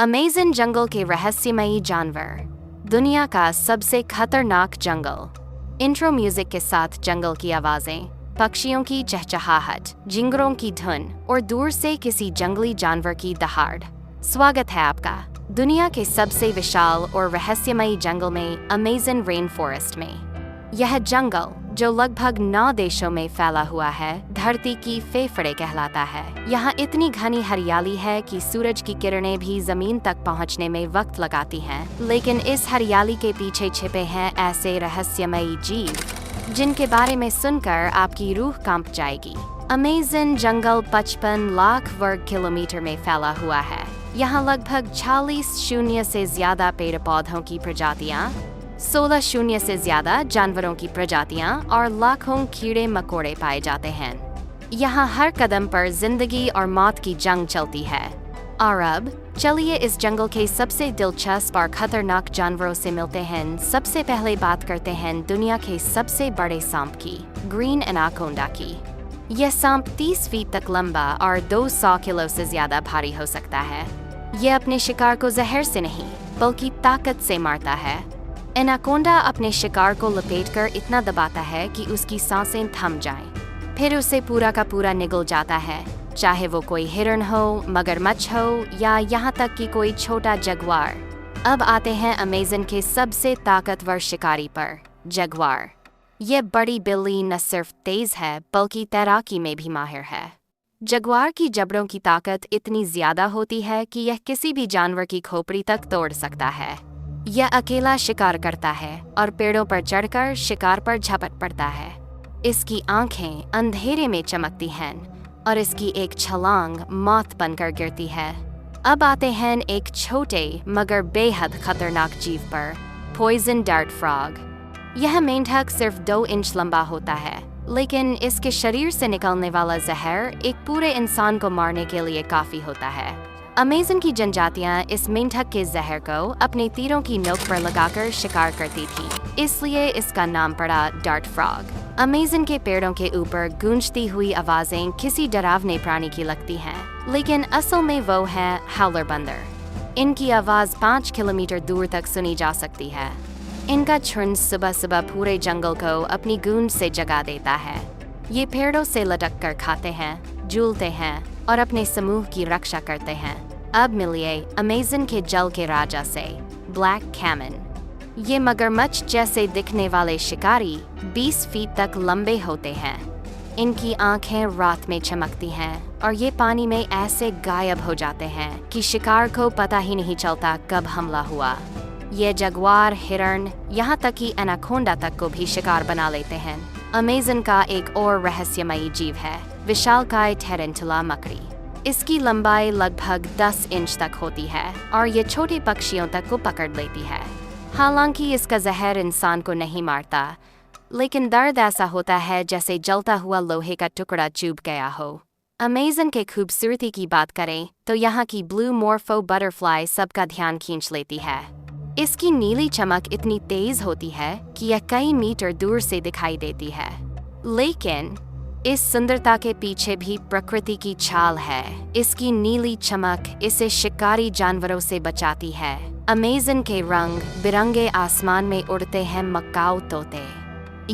Amazon जंगल के रहस्यमयी जानवर, दुनिया का सबसे खतरनाक जंगल। इंट्रो म्यूजिक के साथ जंगल की आवाजें, पक्षियों की चहचहाहट, जिंगरों की धुन और दूर से किसी जंगली जानवर की दहाड़। स्वागत है आपका दुनिया के सबसे विशाल और रहस्यमयी जंगल में, अमेज़न रेन फॉरेस्ट में। यह जंगल, जो लगभग 9 देशों में फैला हुआ है, धरती की फेफड़े कहलाता है। यहाँ इतनी घनी हरियाली है कि सूरज की किरणें भी जमीन तक पहुँचने में वक्त लगाती हैं। लेकिन इस हरियाली के पीछे छिपे हैं ऐसे रहस्यमयी जीव जिनके बारे में सुनकर आपकी रूह कांप जाएगी। अमेज़न जंगल 55 लाख वर्ग किलोमीटर में फैला हुआ है। यहाँ लगभग 46 शून्य से ज्यादा पेड़ पौधों की प्रजातियाँ, 16 शून्य से ज्यादा जानवरों की प्रजातियां और लाखों कीड़े मकोड़े पाए जाते हैं। यहाँ हर कदम पर जिंदगी और मौत की जंग चलती है। और अब चलिए इस जंगल के सबसे दिलचस्प और खतरनाक जानवरों से मिलते हैं। सबसे पहले बात करते हैं दुनिया के सबसे बड़े सांप की, ग्रीन एनाकोंडा की। यह सांप 30 फीट तक लंबा और 200 किलो से ज्यादा भारी हो सकता है। यह अपने शिकार को जहर से नहीं बल्कि ताकत से मारता है। एनाकोंडा अपने शिकार को लपेटकर इतना दबाता है कि उसकी सांसें थम जाएं। फिर उसे पूरा का पूरा निगल जाता है, चाहे वो कोई हिरण हो, मगरमच्छ हो या यहाँ तक कि कोई छोटा जगुआर। अब आते हैं अमेज़न के सबसे ताकतवर शिकारी पर, जगुआर। ये बड़ी बिल्ली न सिर्फ तेज है बल्कि तैराकी में भी माहिर है। जगुआर की जबड़ों की ताकत इतनी ज्यादा होती है कि यह किसी भी जानवर की खोपड़ी तक तोड़ सकता है। यह अकेला शिकार करता है और पेड़ों पर चढ़कर शिकार पर झपट पड़ता है। इसकी आंखें अंधेरे में चमकती हैं और इसकी एक छलांग मौत बनकर गिरती है। अब आते हैं एक छोटे मगर बेहद खतरनाक जीव पर, पॉइजन डार्ट फ्रॉग। यह मेंढक सिर्फ 2 इंच लंबा होता है, लेकिन इसके शरीर से निकलने वाला जहर एक पूरे इंसान को मारने के लिए काफी होता है। अमेज़न की जनजातियां इस मेंढक के जहर को अपने तीरों की नोक पर लगाकर शिकार करती थी, इसलिए इसका नाम पड़ा डार्ट फ्रॉग। अमेज़न के पेड़ों के ऊपर गूंजती हुई आवाजें किसी डरावने प्राणी की लगती हैं, लेकिन असल में वो है हाउलर बंदर। इनकी आवाज 5 किलोमीटर दूर तक सुनी जा सकती है। इनका झुंड सुबह सुबह पूरे जंगल को अपनी गूंज से जगा देता है। ये पेड़ों से लटक कर खाते हैं, झूलते हैं और अपने समूह की रक्षा करते हैं। अब मिलिए अमेज़न के जल के राजा से, ब्लैक कैमन। ये मगरमच्छ जैसे दिखने वाले शिकारी 20 फीट तक लंबे होते हैं। इनकी आंखें रात में चमकती हैं और ये पानी में ऐसे गायब हो जाते हैं कि शिकार को पता ही नहीं चलता कब हमला हुआ। ये जगुआर, हिरण, यहाँ तक कि एनाकोंडा तक को भी शिकार बना लेते हैं। अमेज़न का एक और रहस्यमयी जीव है, विशालकाय टेरेंटुला मकड़ी। इसकी लंबाई लगभग 10 इंच तक होती है और ये छोटे पक्षियों तक को पकड़ लेती है। हालांकि इसका जहर इंसान को नहीं मारता, लेकिन दर्द ऐसा होता है जैसे जलता हुआ लोहे का टुकड़ा चुभ गया हो। अमेज़न के खूबसूरती की बात करें तो यहाँ की ब्लू मॉर्फो बटरफ्लाई सबका ध्यान खींच लेती है। इसकी नीली चमक इतनी तेज होती है कि यह कई मीटर दूर से दिखाई देती है। लेकिन इस सुंदरता के पीछे भी प्रकृति की छाल है। इसकी नीली चमक इसे शिकारी जानवरों से बचाती है। अमेज़न के रंग बिरंगे आसमान में उड़ते हैं मकाऊ तोते।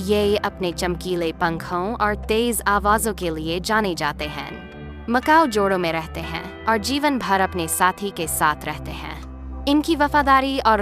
ये अपने चमकीले पंखों और तेज आवाजों के लिए जाने जाते हैं। मकाऊ जोड़ों में रहते हैं और जीवन भर अपने साथी के साथ रहते हैं। इनकी वफादारी और